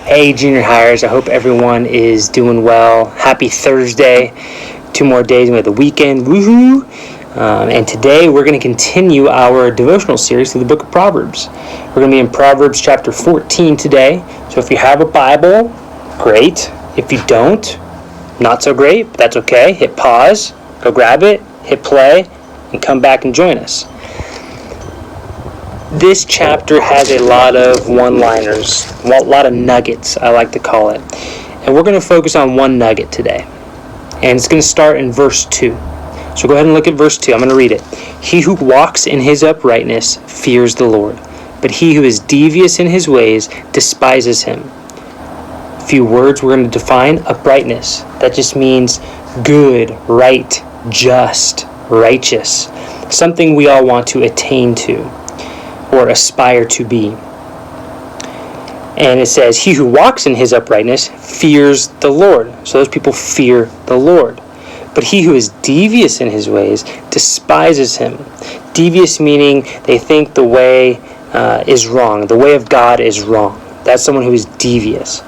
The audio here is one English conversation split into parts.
Hey, junior hires, I hope everyone is doing well. Happy Thursday. 2 more days and we have the weekend. Woohoo! And today we're going to continue our devotional series through the book of Proverbs. We're going to be in Proverbs chapter 14 today. So if you have a Bible, great. If you don't, not so great, but that's okay. Hit pause, go grab it, hit play, and come back and join us. This chapter has a lot of one-liners, a lot of nuggets, I like to call it. And we're going to focus on one nugget today. And it's going to start in verse 2. So go ahead and look at verse 2. I'm going to read it. He who walks in his uprightness fears the Lord, but he who is devious in his ways despises him. A few words we're going to define. Uprightness. That just means good, right, just, righteous. Something we all want to attain to or aspire to be. And it says, he who walks in his uprightness fears the Lord. So those people fear the Lord. But he who is devious in his ways despises him. Devious meaning they think the way is wrong. The way of God is wrong. That's someone who is devious.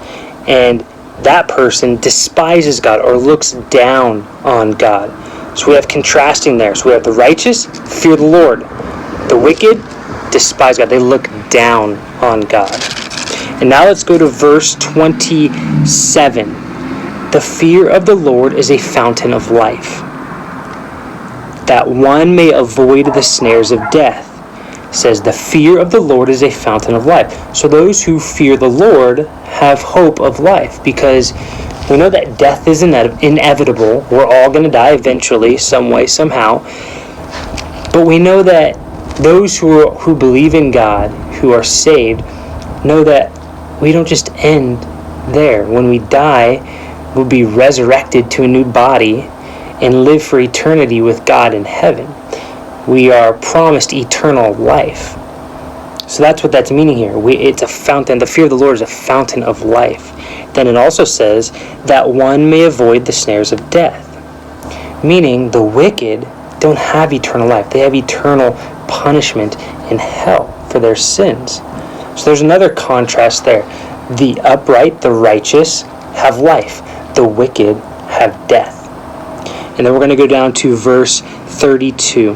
And that person despises God or looks down on God. So we have contrasting there. So we have the righteous, fear the Lord. The wicked, despise God. They look down on God. And now let's go to verse 27. The fear of the Lord is a fountain of life, that one may avoid the snares of death. It says the fear of the Lord is a fountain of life. So those who fear the Lord have hope of life, because we know that death is inevitable. We're all going to die eventually, some way, somehow. But we know that those who believe in God, who are saved, know that we don't just end there. When we die, we'll be resurrected to a new body and live for eternity with God in heaven. We are promised eternal life. So that's what that's meaning here. It's a fountain. The fear of the Lord is a fountain of life. Then it also says that one may avoid the snares of death. Meaning the wicked don't have eternal life. They have eternal punishment in hell for their sins. So there's another contrast there. The upright, the righteous, have life. The wicked have death. And then we're going to go down to verse 32.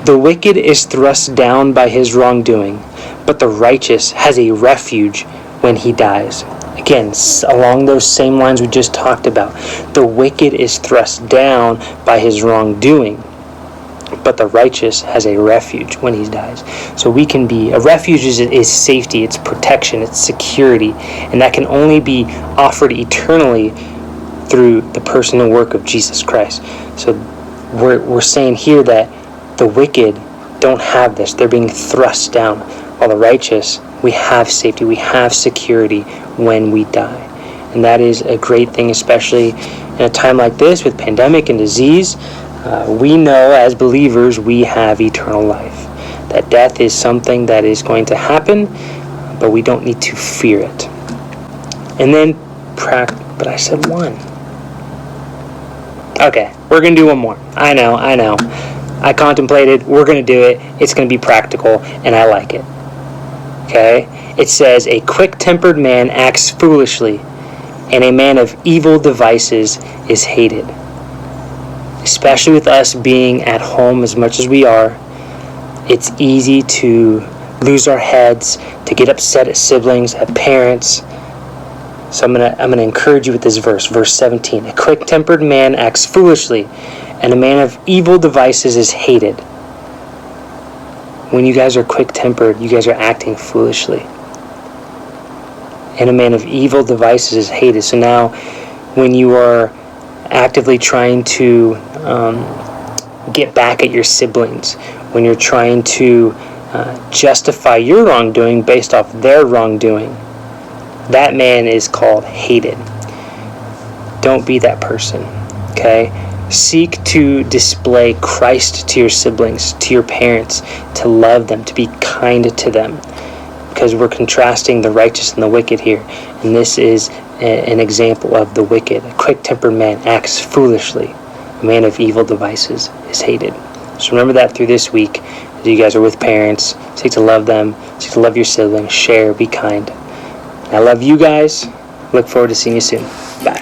The wicked is thrust down by his wrongdoing, but the righteous has a refuge when he dies. Again, along those same lines we just talked about. The wicked is thrust down by his wrongdoing, but the righteous has a refuge when he dies. So we can be, a refuge is safety, it's protection, it's security, and that can only be offered eternally through the person and work of Jesus Christ. So we're saying here that the wicked don't have this. They're being thrust down, while the righteous, we have safety, we have security when we die. And that is a great thing, especially in a time like this with pandemic and disease. We know as believers we have eternal life. That death is something that is going to happen, but we don't need to fear it. And then, but I said one. Okay, we're going to do one more. I know. I contemplated, we're going to do it. It's going to be practical, and I like it. Okay? It says, a quick-tempered man acts foolishly, and a man of evil devices is hated. Especially with us being at home as much as we are, it's easy to lose our heads, to get upset at siblings, at parents. So I'm gonna encourage you with this verse 17. A quick-tempered man acts foolishly, and a man of evil devices is hated. When you guys are quick-tempered, you guys are acting foolishly. And a man of evil devices is hated. So now, when you are actively trying to get back at your siblings, when you're trying to justify your wrongdoing based off their wrongdoing, that man is called hated. Don't be that person, okay? Seek to display Christ to your siblings, to your parents, to love them, to be kind to them, because we're contrasting the righteous and the wicked here. And this is an example of the wicked. A quick-tempered man acts foolishly. A man of evil devices is hated. So remember that through this week. As you guys are with parents, seek to love them, seek to love your siblings, share, be kind. I love you guys. Look forward to seeing you soon. Bye.